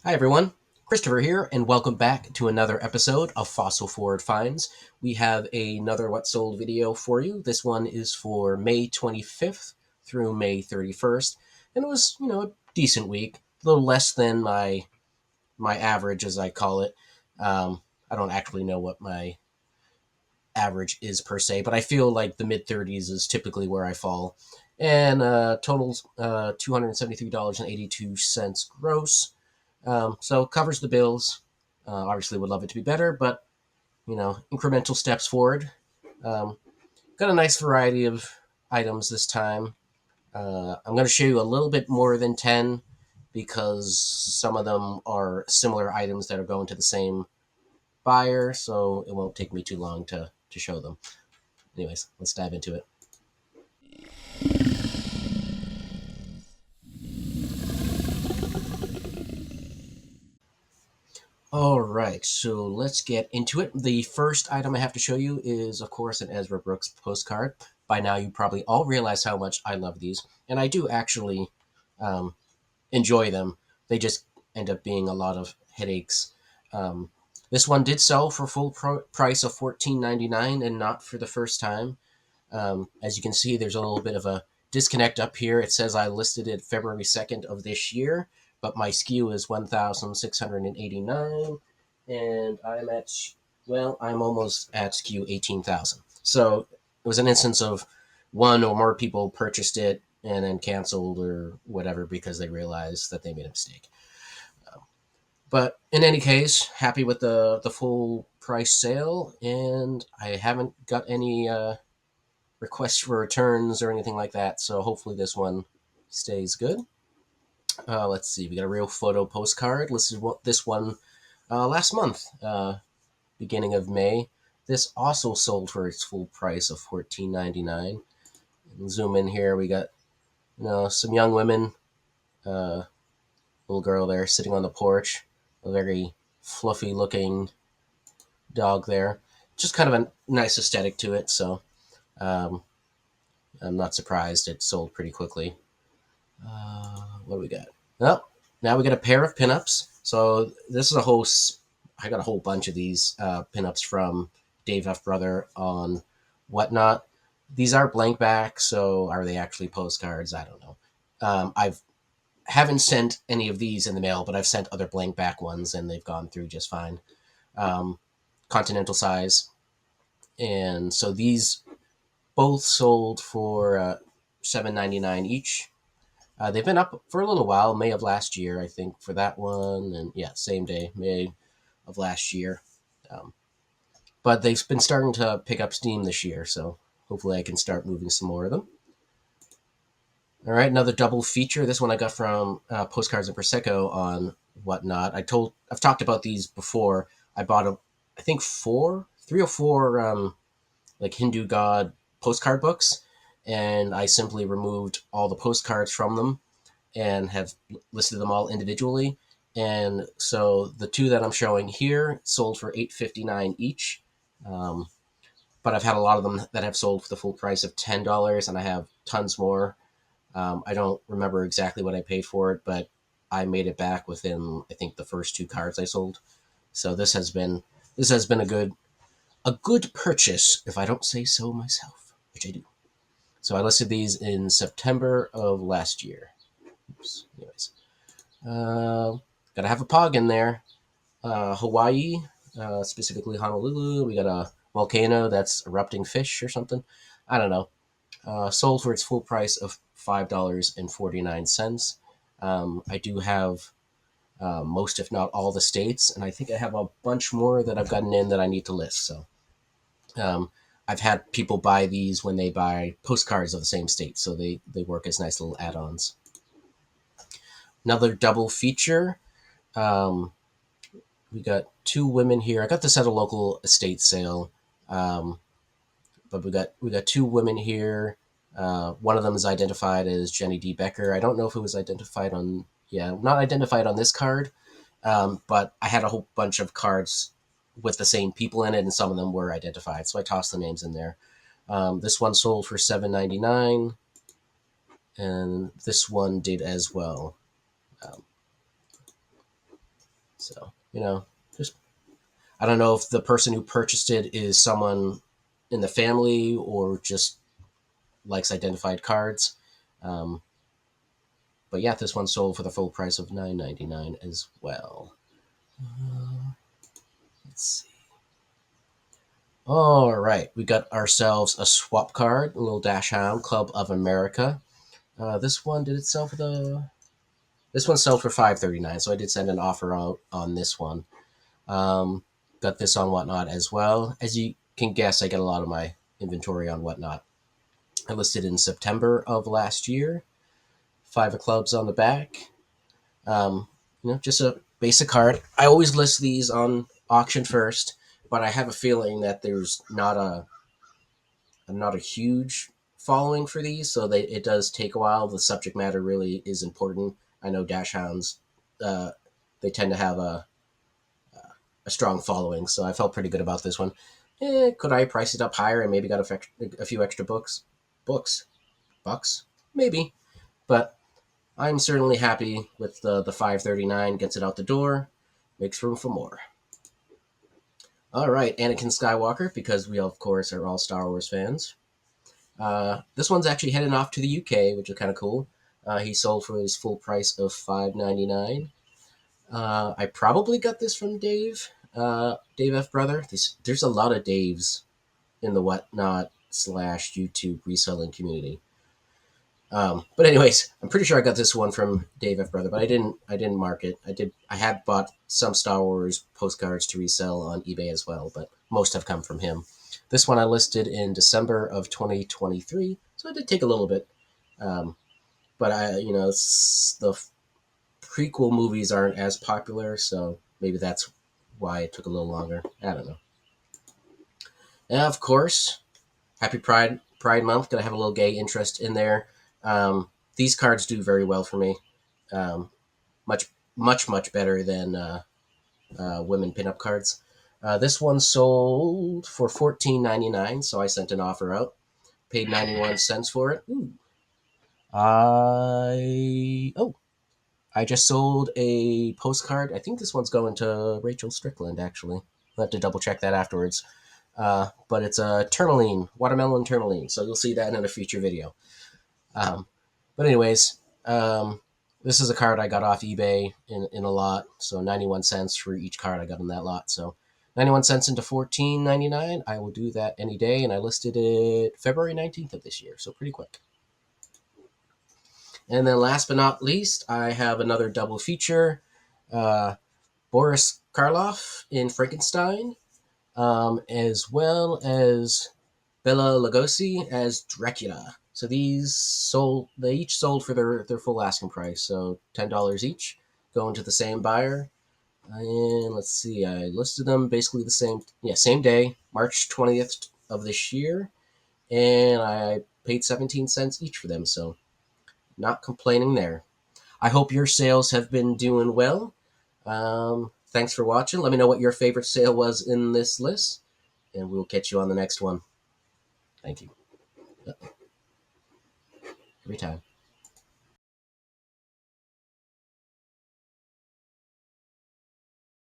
Hi everyone, Christopher here, and welcome back to another episode of Fossil Forward Finds. We have another What Sold video for you. This one is for May 25th through May 31st, and it was, a decent week. A little less than my average, as I call it. I don't actually know what my average is per se, but I feel like the mid 30s is typically where I fall. And totals $273.82 gross. So covers the bills. Obviously, would love it to be better, but incremental steps forward. Um, got a nice variety of items this time. I'm going to show you a little bit more than 10 because some of them are similar items that are going to the same buyer, so it won't take me too long to show them. Anyways, let's dive into it. All right, so let's get into it. The first item I have to show you is, of course, an Ezra Brooks postcard. By now, you probably all realize how much I love these, and I do actually um, enjoy them. They just end up being a lot of headaches. Um, this one did sell for full price of $14.99, and not for the first time. As you can see, there's a little bit of a disconnect up here. It says I listed it February 2nd of this year, but my SKU is 1,689, and I'm almost at SKU 18,000. So it was an instance of one or more people purchased it and then canceled or whatever because they realized that they made a mistake. But in any case, happy with the full price sale, and I haven't got any requests for returns or anything like that. So hopefully this one stays good. Let's see, we got a real photo postcard. This one last month, beginning of May. This also sold for its full price of $14.99. Zoom in here. We got some young women, little girl there sitting on the porch, a very fluffy looking dog there. Just kind of a nice aesthetic to it. So um, I'm not surprised it sold pretty quickly. What do we got? Well, now we got a pair of pinups. So this is I got a whole bunch of these pinups from Dave F. Brother on Whatnot. These are blank back, so are they actually postcards? I don't know. I've haven't sent any of these in the mail, but I've sent other blank back ones, and they've gone through just fine. Um, Continental size, and so these both sold for $7.99 each. They've been up for a little while, May of last year, I think, for that one. And yeah, same day, May of last year. Um, but they've been starting to pick up steam this year, so hopefully I can start moving some more of them. All right, another double feature. This one I got from Postcards and Prosecco on Whatnot. I've talked about these before. I bought I think three or four like Hindu god postcard books, and I simply removed all the postcards from them and have listed them all individually. And so the two that I'm showing here sold for $8.59 each. Um, but I've had a lot of them that have sold for the full price of $10, and I have tons more. I don't remember exactly what I paid for it, but I made it back within, I think, the first two cards I sold. So this has been a good purchase, if I don't say so myself, which I do. So I listed these in September of last year. Oops. Anyways, Uh, gotta have a POG in there. Hawaii, specifically Honolulu. We got a volcano that's erupting fish or something. I don't know. Sold for its full price of $5.49. I do have most, if not all, the states, and I think I have a bunch more that I've gotten in that I need to list. So um, I've had people buy these when they buy postcards of the same state, so they work as nice little add-ons. Another double feature. Um, we got two women here. I got this at a local estate sale, um, but we got two women here. One of them is identified as Jennie D. Becker. I don't know if it was identified on not identified on this card, but I had a whole bunch of cards with the same people in it, and some of them were identified, so I tossed the names in there. This one sold for $7.99, and this one did as well. Um, So, just I don't know if the person who purchased it is someone in the family or just likes identified cards. Um, but yeah, this one sold for the full price of $9.99 as well. Let's see. All right, we got ourselves a swap card, a little Dash Hound Club of America. This one did it sell for the? This one sold for $5.39, so I did send an offer out on this one. Um, got this on Whatnot as well. As you can guess, I get a lot of my inventory on Whatnot. I listed in September of last year. 5 of clubs on the back. Um, just a basic card. I always list these on auction first, but I have a feeling that there's not a huge following for these, so it does take a while. The subject matter really is important. I know Dash Hounds, they tend to have a strong following, so I felt pretty good about this one. Could I price it up higher and maybe got a few extra bucks, maybe, but I'm certainly happy with the 539. Gets it out the door, makes room for more. All right, Anakin Skywalker, because we of course are all Star Wars fans. This one's actually heading off to the UK, which is kind of cool. He sold for his full price of $5.99. I probably got this from Dave, Dave F. Brother. There's a lot of Daves in the Whatnot / YouTube reselling community. But anyways, I'm pretty sure I got this one from Dave F. Brother, but I didn't mark it. I had bought some Star Wars postcards to resell on eBay as well, but most have come from him. This one I listed in December of 2023, so it did take a little bit. But the prequel movies aren't as popular, so maybe that's why it took a little longer. I don't know. And of course, happy Pride Month. Gonna have a little gay interest in there. These cards do very well for me. Much, much better than women pinup cards. This one sold for $14.99, so I sent an offer out. Paid 91 cents for it. Ooh. I just sold a postcard. I think this one's going to Rachel Strickland, actually. I'll have to double check that afterwards. But it's a tourmaline, watermelon tourmaline, so you'll see that in a future video. But anyways, this is a card I got off eBay in a lot, so 91 cents for each card I got in that lot. So 91 cents into $14.99. I will do that any day, and I listed it February 19th of this year, so pretty quick. And then last but not least, I have another double feature. Boris Karloff in Frankenstein, as well as Bela Lugosi as Dracula. So they each sold for their full asking price, so $10 each, going to the same buyer. And let's see, I listed them basically same day, March 20th of this year, and I paid 17 cents each for them, so not complaining there. I hope your sales have been doing well. Thanks for watching. Let me know what your favorite sale was in this list, and we'll catch you on the next one. Thank you. Every time.